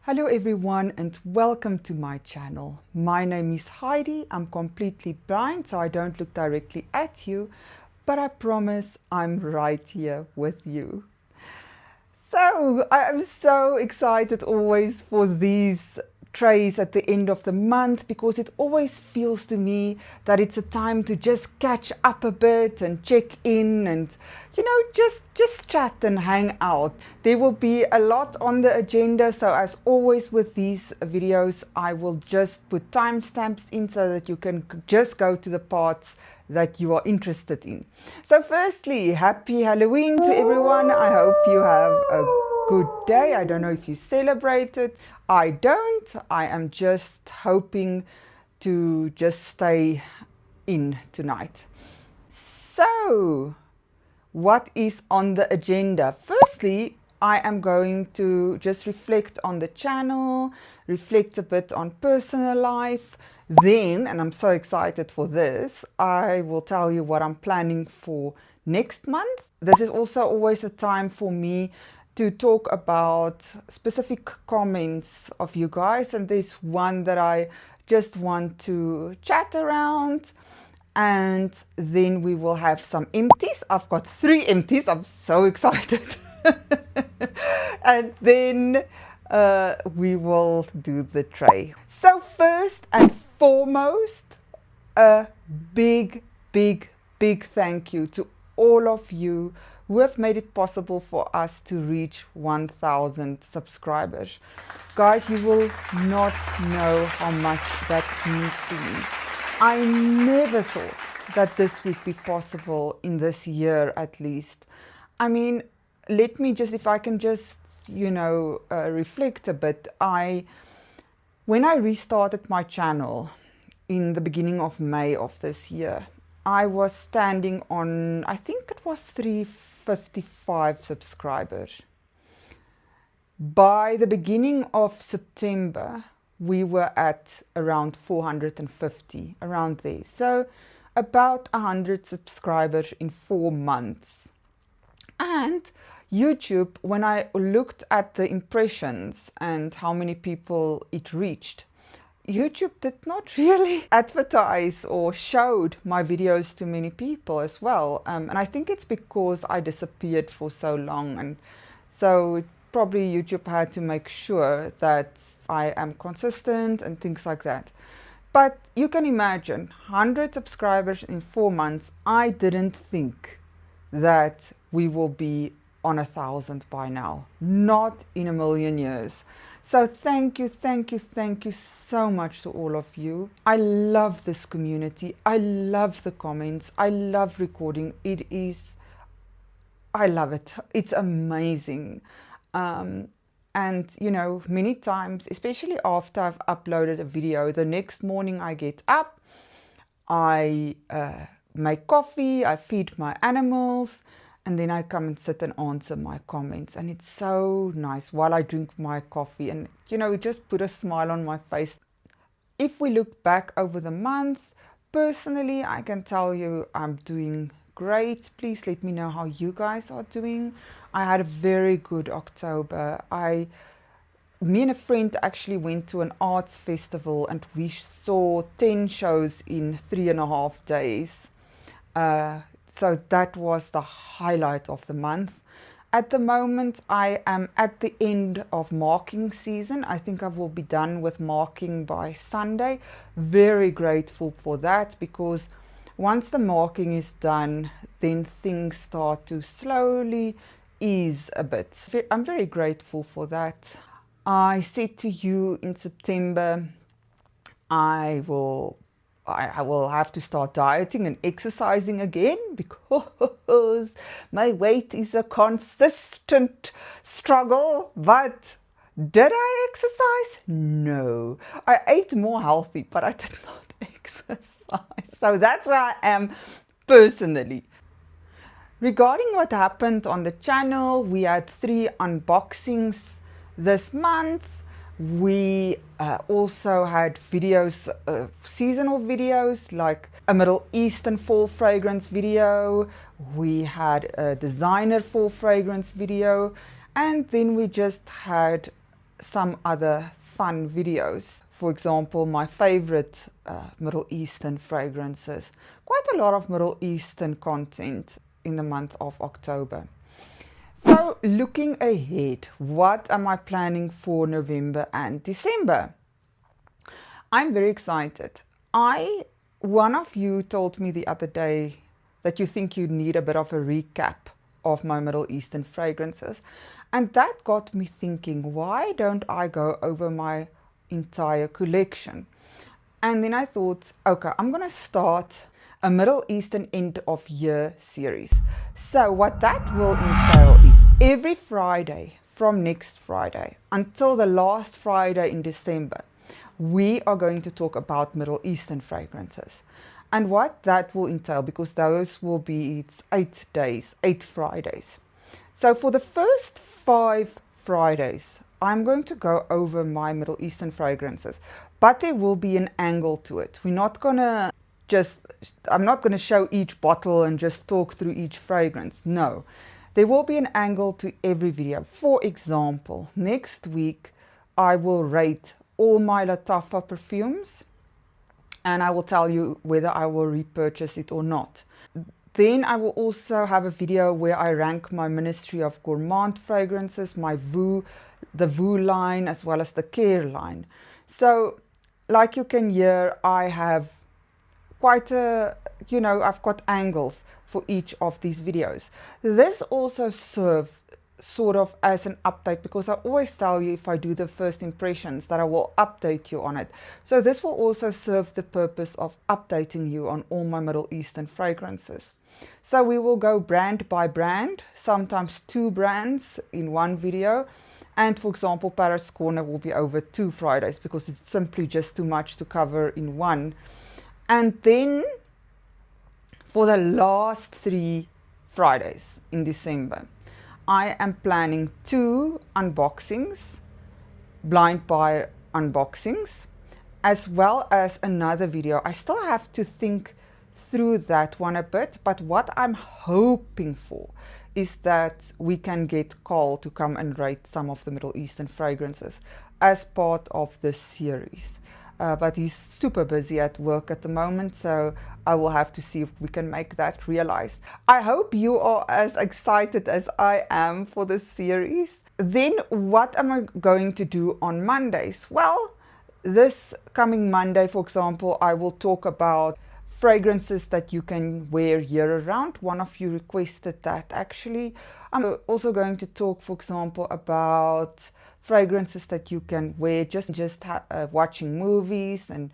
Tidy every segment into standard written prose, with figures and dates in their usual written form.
Hello everyone and welcome to my channel. My name is Heidi. I'm completely blind so I don't look directly at you, but I promise I'm right here with you. So I am so excited always for these trays at the end of the month because it always feels to me that it's a time to just catch up a bit and check in and just chat and hang out. There will be a lot on the agenda, so as always with these videos I will just put timestamps in so that you can just go to the parts that you are interested in. So firstly, happy Halloween to everyone. I hope you have a good day. I don't know if you celebrate it. I don't. I am just hoping to just stay in tonight. So what is on the agenda? Firstly, I am going to just reflect on the channel, reflect a bit on personal life. Then, and I'm so excited for this, I will tell you what I'm planning for next month. This is also always a time for me to talk about specific comments of you guys, and there's one that I just want to chat around. And then we will have some empties. I've got 3 empties. I'm so excited. And then we will do the tray. So first and foremost, a big thank you to all of you who have made it possible for us to reach 1,000 subscribers. Guys, you will not know how much that means to me. I never thought that this would be possible in this year, at least. I mean, let me just, if I can just, reflect a bit. When I restarted my channel in the beginning of May of this year, I was standing on, I think it was 355 subscribers. By the beginning of September, we were at around 450, around there. So about 100 subscribers in 4 months. And YouTube, when I looked at the impressions and how many people it reached, YouTube did not really advertise or showed my videos to many people as well. And I think it's because I disappeared for so long, and so probably YouTube had to make sure that I am consistent and things like that. But you can imagine, 100 subscribers in 4 months. I didn't think that we will be on 1,000 by now. Not in a million years. So thank you so much to all of you. I love this community. I love the comments. I love recording. I love it. It's amazing. And many times, especially after I've uploaded a video, the next morning I get up, I make coffee, I feed my animals, and then I come and sit and answer my comments. And it's so nice while I drink my coffee, and it just put a smile on my face. If we look back over the month, personally, I can tell you I'm doing great. Please let me know how you guys are doing. I had a very good October. Me and a friend actually went to an arts festival and we saw 10 shows in 3.5 days. So that was the highlight of the month. At the moment, I am at the end of marking season. I think I will be done with marking by Sunday. Very grateful for that, because once the marking is done, then things start to slowly ease a bit. I'm very grateful for that. I said to you in September, I will have to start dieting and exercising again, because my weight is a consistent struggle. But did I exercise? No. I ate more healthy, but I did not exercise. So that's where I am personally. Regarding what happened on the channel, we had 3 unboxings this month. We also had videos, seasonal videos, like a Middle Eastern fall fragrance video. We had a designer fall fragrance video. And then we just had some other fun videos. For example, my favorite Middle Eastern fragrances. Quite a lot of Middle Eastern content in the month of October. So looking ahead, what am I planning for November and December? I'm very excited. One of you told me the other day that you think you need a bit of a recap of my Middle Eastern fragrances. And that got me thinking, why don't I go over my entire collection? And then I thought, okay, I'm going to start a Middle Eastern end of year series. So what that will entail is every Friday from next Friday until the last Friday in December, we are going to talk about Middle Eastern fragrances. And what that will entail, because those will be, it's 8 days, 8 Fridays. So for the first 5 Fridays, I'm going to go over my Middle Eastern fragrances, but there will be an angle to it. I'm not going to show each bottle and just talk through each fragrance. No, there will be an angle to every video. For example, next week, I will rate all my Latafa perfumes, and I will tell you whether I will repurchase it or not. Then I will also have a video where I rank my Ministry of Gourmand fragrances, the VOO line, as well as the Care line. So, like you can hear, I have quite I've got angles for each of these videos. This also serves sort of as an update, because I always tell you if I do the first impressions that I will update you on it. So this will also serve the purpose of updating you on all my Middle Eastern fragrances. So we will go brand by brand, sometimes 2 brands in one video. And for example, Paris Corner will be over 2 Fridays because it's simply just too much to cover in one. And then for the last 3 Fridays in December, I am planning 2 unboxings, blind buy unboxings, as well as another video. I still have to think through that one a bit, but what I'm hoping for is that we can get Carl to come and rate some of the Middle Eastern fragrances as part of this series. But he's super busy at work at the moment, so I will have to see if we can make that realized. I hope you are as excited as I am for this series. Then what am I going to do on Mondays? Well, this coming Monday, for example, I will talk about fragrances that you can wear year-round. One of you requested that actually. I'm also going to talk, for example, about fragrances that you can wear just watching movies and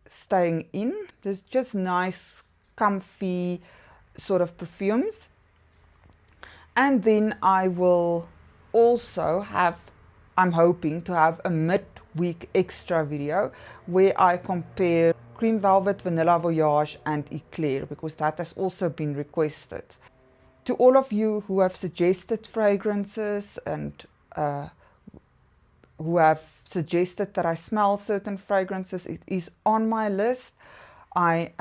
staying in. There's just nice, comfy sort of perfumes. And then I will also have, I'm hoping to have a mid-week extra video where I compare Cream Velvet, Vanilla Voyage and Eclair, because that has also been requested. To all of you who have suggested fragrances and who have suggested that I smell certain fragrances, it is on my list. I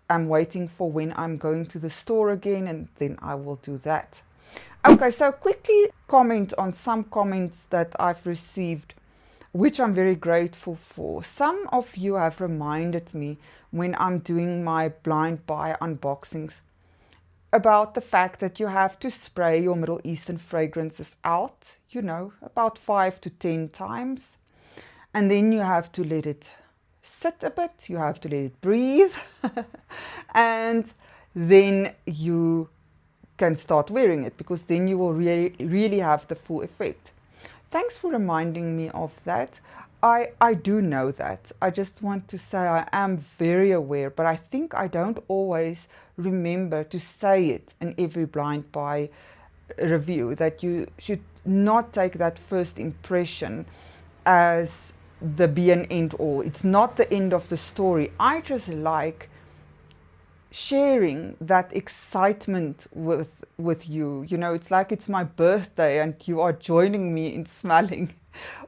am waiting for when I'm going to the store again, and then I will do that. Okay, so quickly comment on some comments that I've received, which I'm very grateful for. Some of you have reminded me when I'm doing my blind buy unboxings about the fact that you have to spray your Middle Eastern fragrances out, about 5 to 10 times. And then you have to let it sit a bit, you have to let it breathe, and then you can start wearing it, because then you will really have the full effect. Thanks for reminding me of that. I do know that. I just want to say I am very aware, but I think I don't always remember to say it in every blind buy review, that you should not take that first impression as the be and end all. It's not the end of the story. I just like sharing that excitement with you. It's like it's my birthday and you are joining me in smelling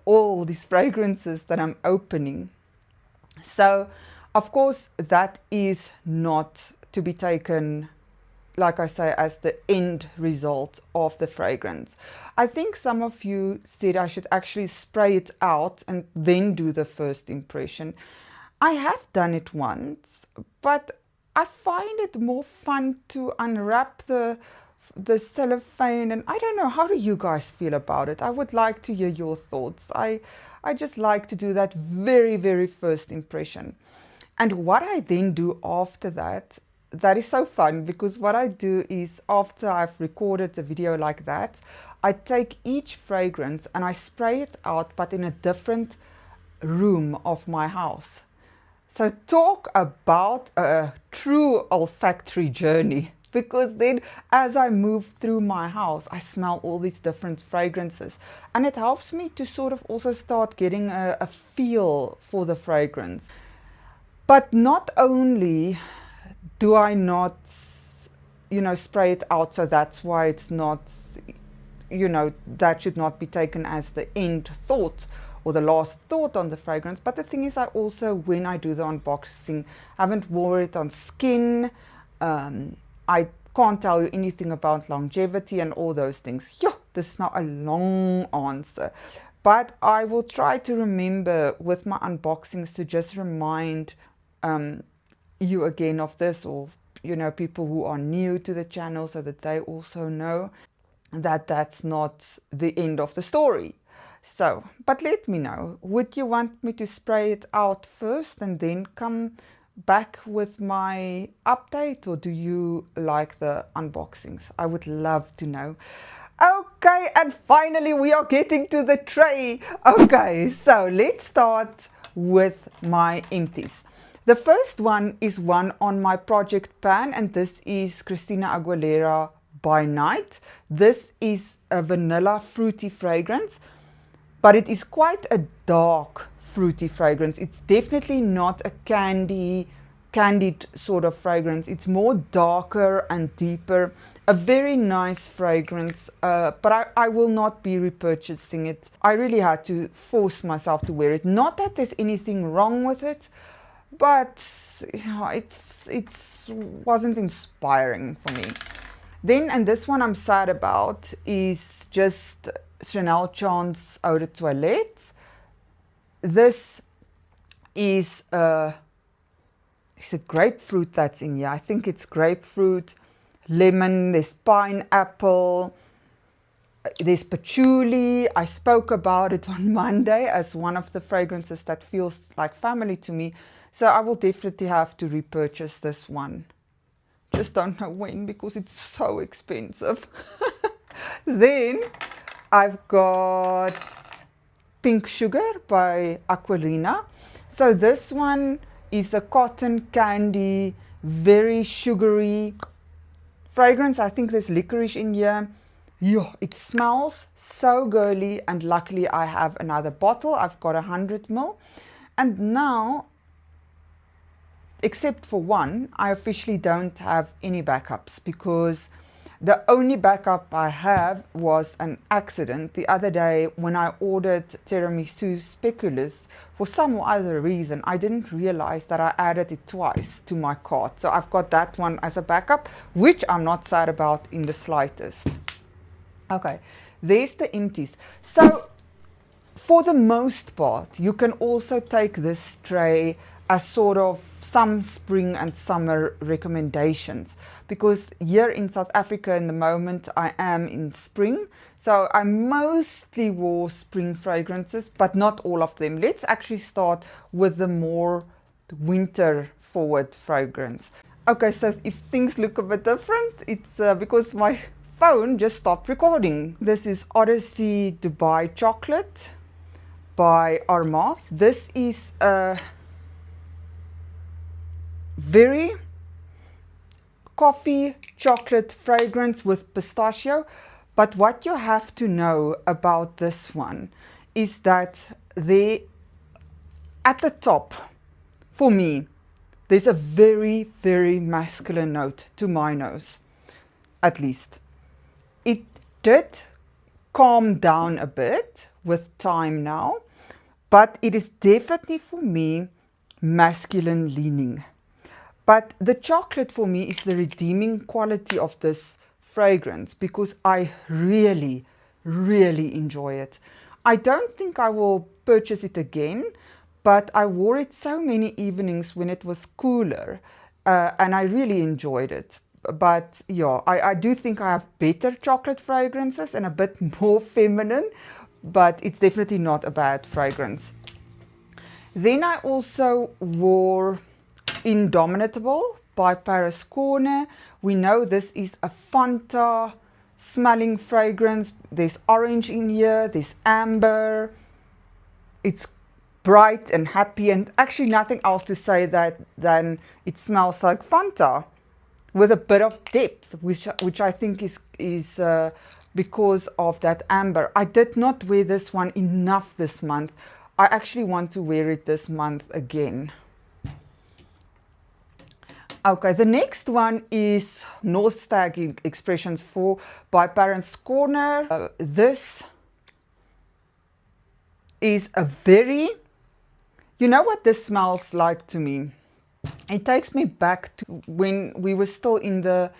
all these fragrances that I'm opening. So of course that is not to be taken like I say, as the end result of the fragrance. I think some of you said I should actually spray it out and then do the first impression. I have done it once, but I find it more fun to unwrap the cellophane, and I don't know, how do you guys feel about it? I would like to hear your thoughts. I just like to do that very first impression. And what I then do after that, that is so fun, because what I do is, after I've recorded a video like that, I take each fragrance and I spray it out, but in a different room of my house. So talk about a true olfactory journey, because then as I move through my house, I smell all these different fragrances, and it helps me to sort of also start getting a feel for the fragrance. But not only do I not, spray it out, so that's why it's not, that should not be taken as the end thought or the last thought on the fragrance. But the thing is, I also, when I do the unboxing, haven't worn it on skin. I can't tell you anything about longevity and all those things. Yeah, this is not a long answer, but I will try to remember with my unboxings to just remind you again of this, or people who are new to the channel, so that they also know that that's not the end of the story. So, but let me know, would you want me to spray it out first and then come back with my update, or do you like the unboxings? I would love to know. Okay, and finally we are getting to the tray. Okay, so let's start with my empties. The first one is one on my project pan, and this is Christina Aguilera by Night. This is a vanilla fruity fragrance, but it is quite a dark fruity fragrance. It's definitely not a candied sort of fragrance. It's more darker and deeper. A very nice fragrance, but I will not be repurchasing it. I really had to force myself to wear it. Not that there's anything wrong with it, but it wasn't inspiring for me. Then, and this one I'm sad about, is just Chanel Chance Eau de Toilette. This is it grapefruit that's in here? I think it's grapefruit, lemon, there's pineapple, there's patchouli. I spoke about it on Monday as one of the fragrances that feels like family to me. So I will definitely have to repurchase this one. Just don't know when, because it's so expensive. Then I've got Pink Sugar by Aquilina. So this one is a cotton candy, very sugary fragrance. I think there's licorice in here. Yeah, it smells so girly, and luckily I have another bottle. I've got 100 ml, and now, except for one, I officially don't have any backups, because the only backup I have was an accident. The other day when I ordered tiramisu speculoos, for some other reason, I didn't realize that I added it twice to my cart. So I've got that one as a backup, which I'm not sad about in the slightest. Okay, there's the empties. So for the most part, you can also take this tray as sort of some spring and summer recommendations, because here in South Africa in the moment I am in spring, so I mostly wore spring fragrances, but not all of them. Let's actually start with the more winter forward fragrance. Okay, so if things look a bit different, it's because my phone just stopped recording. This is Odyssey Dubai Chocolate by Armaf. This is a very coffee chocolate fragrance with pistachio. But what you have to know about this one is that at the top, for me, there's a very, very masculine note to my nose, at least. It did calm down a bit with time now, but it is definitely for me masculine leaning. But the chocolate for me is the redeeming quality of this fragrance, because I really, really enjoy it. I don't think I will purchase it again, but I wore it so many evenings when it was cooler, and I really enjoyed it. But yeah, I do think I have better chocolate fragrances and a bit more feminine, but it's definitely not a bad fragrance. Then I also wore Indomitable by Paris Corner. We know this is a Fanta smelling fragrance. There's orange in here, there's amber. It's bright and happy, and actually nothing else to say that than it smells like Fanta with a bit of depth, which I think is because of that amber. I did not wear this one enough this month. I actually want to wear it this month again. Okay, the next one is North Stag Expressions 4 by Paris Corner. This is a very, you know what this smells like to me? It takes me back to when we were still in the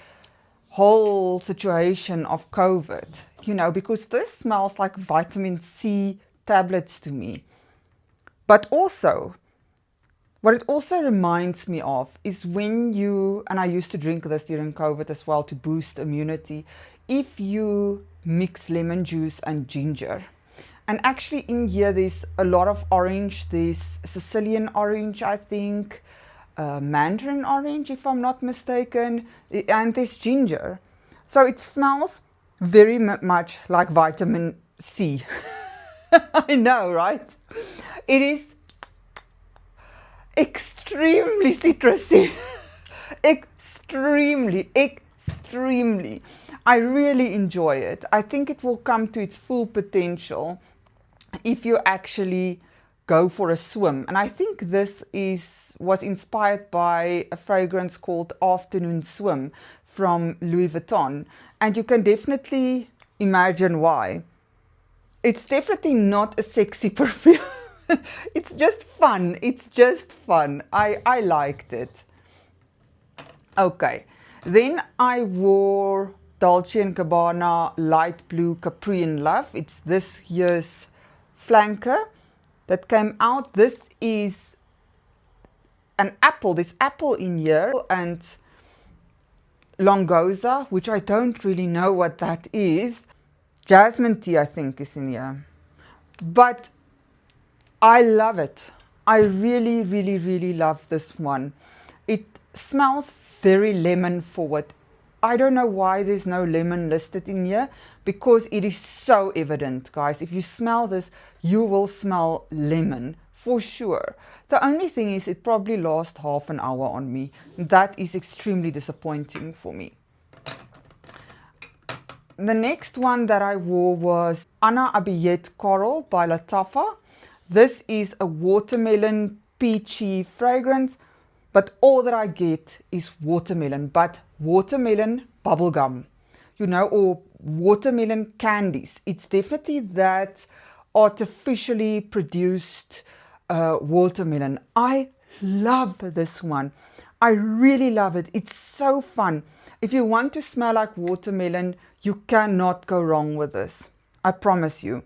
whole situation of COVID, you know, because this smells like vitamin C tablets to me. But also, what it also reminds me of is when you, and I used to drink this during COVID as well to boost immunity, if you mix lemon juice and ginger. And actually in here there's a lot of orange. There's Sicilian orange, I think, mandarin orange if I'm not mistaken, and there's ginger. So it smells very much like vitamin C. I know, right? It is extremely citrusy. extremely. I really enjoy it. I think it will come to its full potential if you actually go for a swim. And I think this was inspired by a fragrance called Afternoon Swim from Louis Vuitton, and you can definitely imagine why. It's definitely not a sexy perfume. It's just fun. It's just fun. I liked it. Okay, then I wore Dolce & Gabbana Light Blue Capri in Love. It's this year's flanker that came out. This is an apple. There's apple in here, and Longoza, which I don't really know what that is. Jasmine tea, I think, is in here. But I love it. I really, really, really love this one. It smells very lemon forward. I don't know why there's no lemon listed in here, because it is so evident, guys. If you smell this, you will smell lemon for sure. The only thing is it probably lasts half an hour on me. That is extremely disappointing for me. The next one that I wore was Anna Abiyet Coral by Lattafa. This is a watermelon peachy fragrance, but all that I get is watermelon, but watermelon bubblegum, you know, or watermelon candies. It's definitely that artificially produced watermelon. I love this one. I really love it. It's so fun. If you want to smell like watermelon, you cannot go wrong with this. I promise you.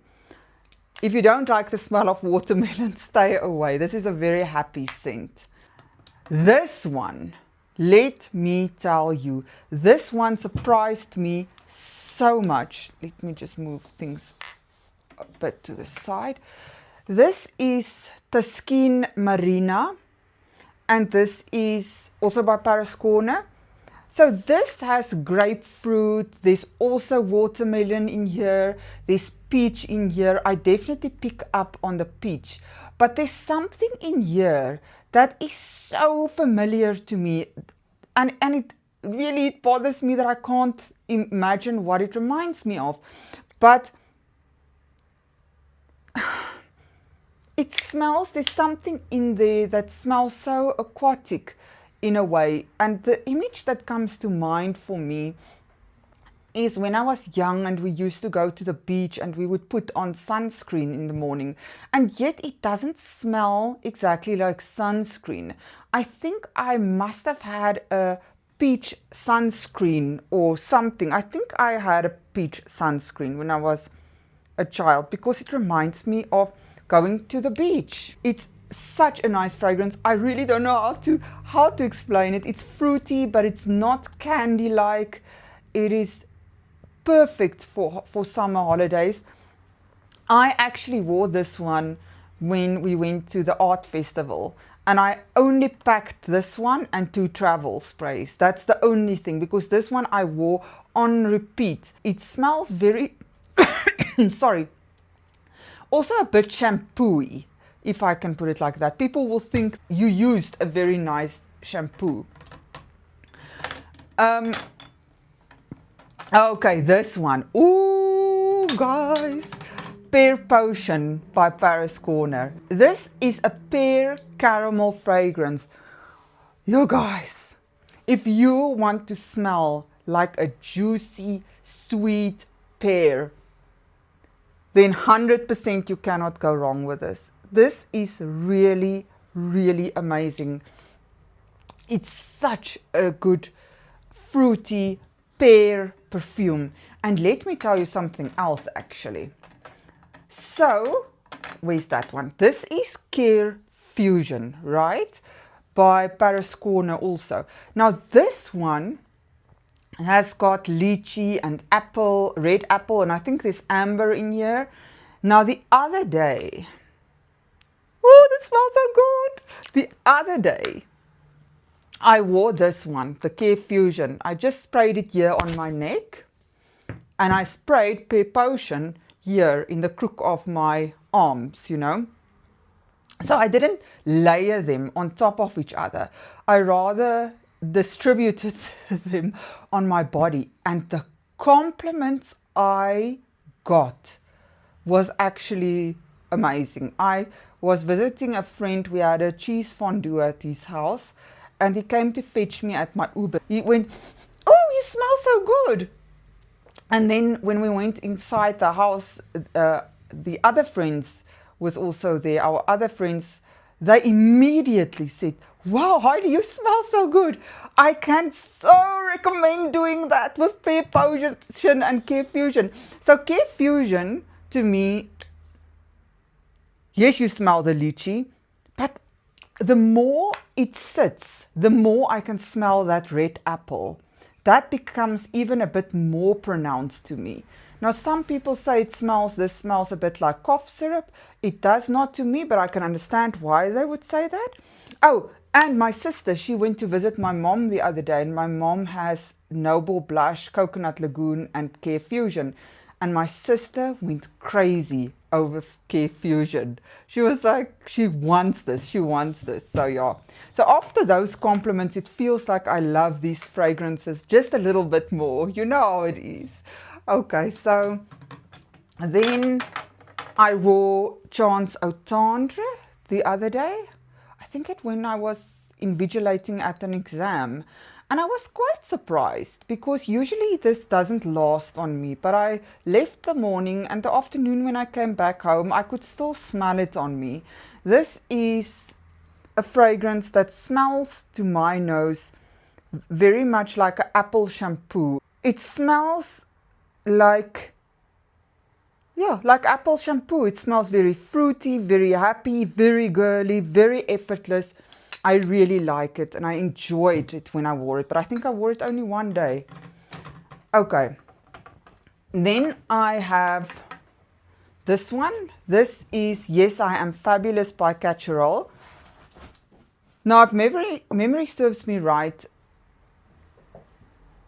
If you don't like the smell of watermelon, stay away. This is a very happy scent. This one, let me tell you, this one surprised me so much. Let me just move things a bit to the side. This is Taskeen Marina, and this is also by Paris Corner. So this has grapefruit, there's also watermelon in here, there's peach in here. I definitely pick up on the peach, but there's something in here that is so familiar to me, and it really bothers me that I can't imagine what it reminds me of. But it smells, there's something in there that smells so aquatic in a way, and the image that comes to mind for me is when I was young and we used to go to the beach and we would put on sunscreen in the morning, and yet it doesn't smell exactly like sunscreen. I think I must have had a peach sunscreen or something. I think I had a peach sunscreen when I was a child because it reminds me of going to the beach. It's such a nice fragrance. I really don't know how to explain it. It's fruity, but it's not candy like. It is perfect for summer holidays. I actually wore this one when we went to the art festival, and I only packed this one and 2 travel sprays. That's the only thing, because this one I wore on repeat. It smells very sorry, also a bit shampoo-y, if I can put it like that. People will think you used a very nice shampoo. Okay, this one. Ooh, guys. Pear Potion by Paris Corner. This is a pear caramel fragrance. You guys, if you want to smell like a juicy, sweet pear, then 100% you cannot go wrong with this. This is really, really amazing. It's such a good fruity pear perfume. And let me tell you something else actually. So, where's that one? This is Care Fusion, right? By Paris Corner also. Now this one has got lychee and apple, red apple, and I think there's amber in here. Now the other day, oh, this smells so good. The other day, I wore this one, the Care Fusion. I just sprayed it here on my neck, and I sprayed Pear Potion here in the crook of my arms, you know. So I didn't layer them on top of each other. I rather distributed them on my body, and the compliments I got was actually amazing. I was visiting a friend. We had a cheese fondue at his house, and he came to fetch me at my Uber. He went, "Oh, you smell so good." And then when we went inside the house, the other friends was also there. Our other friends, they immediately said, "Wow, Heidi, you smell so good." I can so recommend doing that with Pear Potion and Care Fusion. So Care Fusion, to me, yes, you smell the lychee, but the more it sits, the more I can smell that red apple. That becomes even a bit more pronounced to me. Now, some people say this smells a bit like cough syrup. It does not to me, but I can understand why they would say that. Oh, and my sister, she went to visit my mom the other day, and my mom has Noble Blush, Coconut Lagoon, and Care Fusion. And my sister went crazy over Care Fusion. She was like, she wants this. So yeah. So after those compliments, it feels like I love these fragrances just a little bit more. You know how it is. Okay, so then I wore Chance Au Tendre the other day. I think when I was invigilating at an exam. And I was quite surprised because usually this doesn't last on me, but I left the morning, and the afternoon when I came back home, I could still smell it on me. This is a fragrance that smells to my nose very much like an apple shampoo. It smells like, yeah, like apple shampoo. It smells very fruity, very happy, very girly, very effortless. I really like it, and I enjoyed it when I wore it, but I think I wore it only one day. Okay. Then I have this one. This is Yes, I Am Fabulous by Catcherall. Now, if memory serves me right,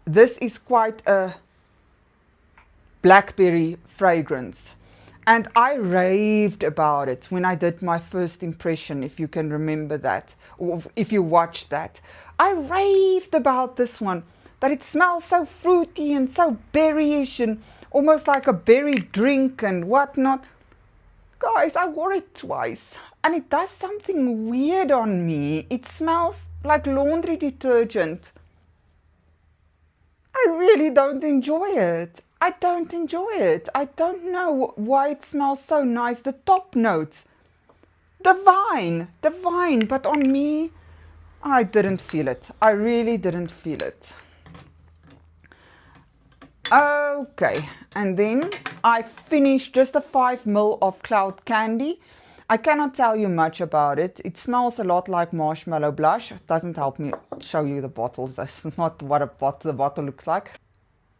this is quite a blackberry fragrance. And I raved about it when I did my first impression, if you can remember that, or if you watched that. I raved about this one, that it smells so fruity and so berryish and almost like a berry drink and whatnot. Guys, I wore it twice, and it does something weird on me. It smells like laundry detergent. I I really don't enjoy it. I don't enjoy it. I don't know why it smells so nice. The top notes, divine, divine. But on me, I didn't feel it. I really didn't feel it. Okay, and then I finished just a 5 ml of Cloud Candy. I cannot tell you much about it. It smells a lot like marshmallow blush. It doesn't help me show you the bottles. That's not what the bottle looks like.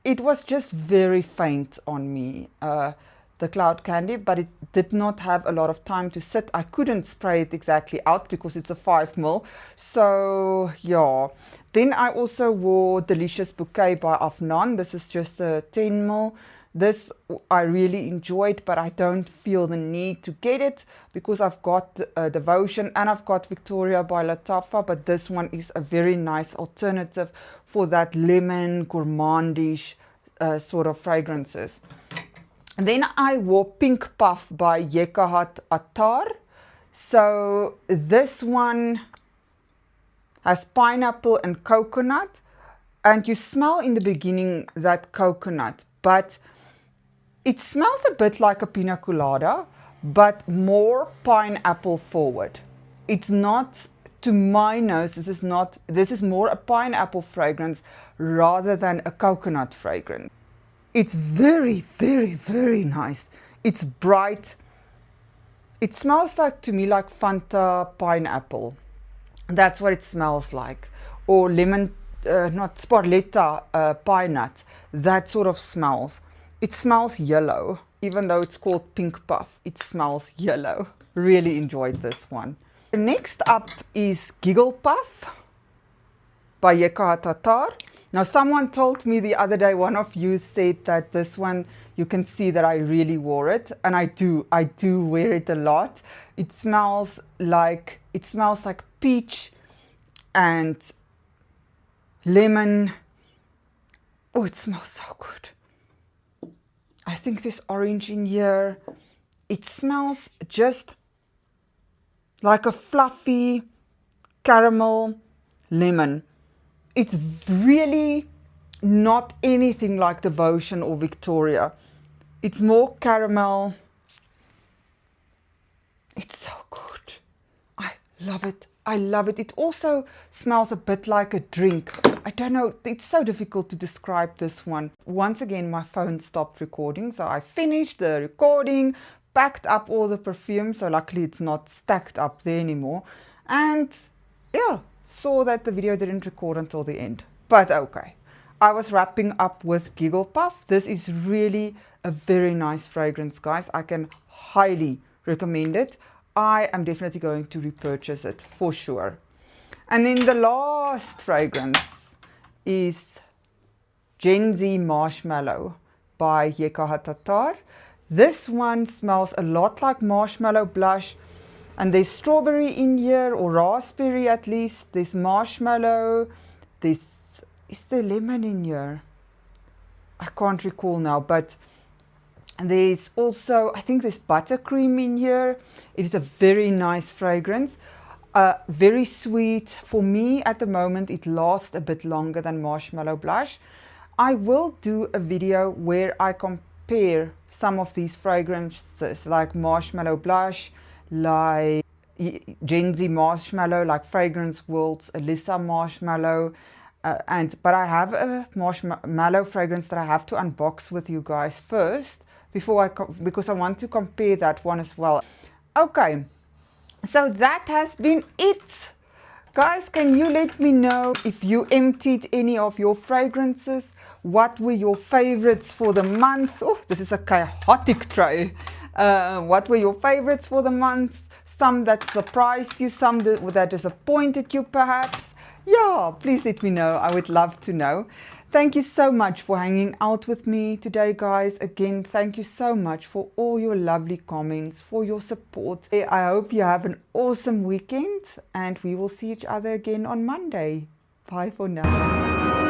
It was just very faint on me, the Cloud Candy, but it did not have a lot of time to sit. I couldn't spray it exactly out because it's a 5 ml. So yeah. Then I also wore Delicious Bouquet by Afnan. This is just a 10 ml. This I really enjoyed, but I don't feel the need to get it because I've got Devotion and I've got Victoria by Lattafa, but this one is a very nice alternative for that lemon gourmandish sort of fragrances. And then I wore Pink Puff by Yekahat Attar. So this one has pineapple and coconut, and you smell in the beginning that coconut, but it smells a bit like a pina colada, but more pineapple forward. It's not, to my nose, this is more a pineapple fragrance rather than a coconut fragrance. It's very, very, very nice. It's bright. It smells like, to me, like Fanta pineapple. That's what it smells like. Or lemon, not Sparletta pine nut. That sort of smells. It smells yellow. Even though it's called Pink Puff, it smells yellow. Really enjoyed this one. Next up is Giggle Puff by Yekahat Attar. Now, someone told me the other day, one of you said that this one, you can see that I really wore it. And I do wear it a lot. It smells like peach and lemon. Oh, it smells so good. I think there's orange in here. It smells just like a fluffy caramel lemon. It's really not anything like Devotion or Victoria. It's more caramel. It's so good. I love it. I love it. It also smells a bit like a drink. I don't know. It's so difficult to describe this one. Once again, my phone stopped recording. So I finished the recording, packed up all the perfume. So luckily it's not stacked up there anymore. And yeah, saw that the video didn't record until the end. But okay. I was wrapping up with Giggle Puff. This is really a very nice fragrance, guys. I can highly recommend it. I am definitely going to repurchase it for sure. And then the last fragrance is Gen Z Marshmallow by Yekahat Attar. This one smells a lot like marshmallow blush, and there's strawberry in here, or raspberry at least. There's marshmallow. Is there lemon in here? I can't recall now, but there's also, I think there's buttercream in here. It is a very nice fragrance. Very sweet. For me at the moment, it lasts a bit longer than Marshmallow Blush. I will do a video where I compare some of these fragrances like Marshmallow Blush, like Gen Z Marshmallow, like Fragrance World's Alyssa Marshmallow. But I have a marshmallow fragrance that I have to unbox with you guys first, because I want to compare that one as well. Okay, so that has been it. Guys, can you let me know if you emptied any of your fragrances? What were your favorites for the month? Oh, this is a chaotic tray. What were your favorites for the month? Some that surprised you, some that disappointed you perhaps. Yeah, please let me know. I would love to know. Thank you so much for hanging out with me today, guys. Again, thank you so much for all your lovely comments, for your support. I hope you have an awesome weekend, and we will see each other again on Monday. Bye for now.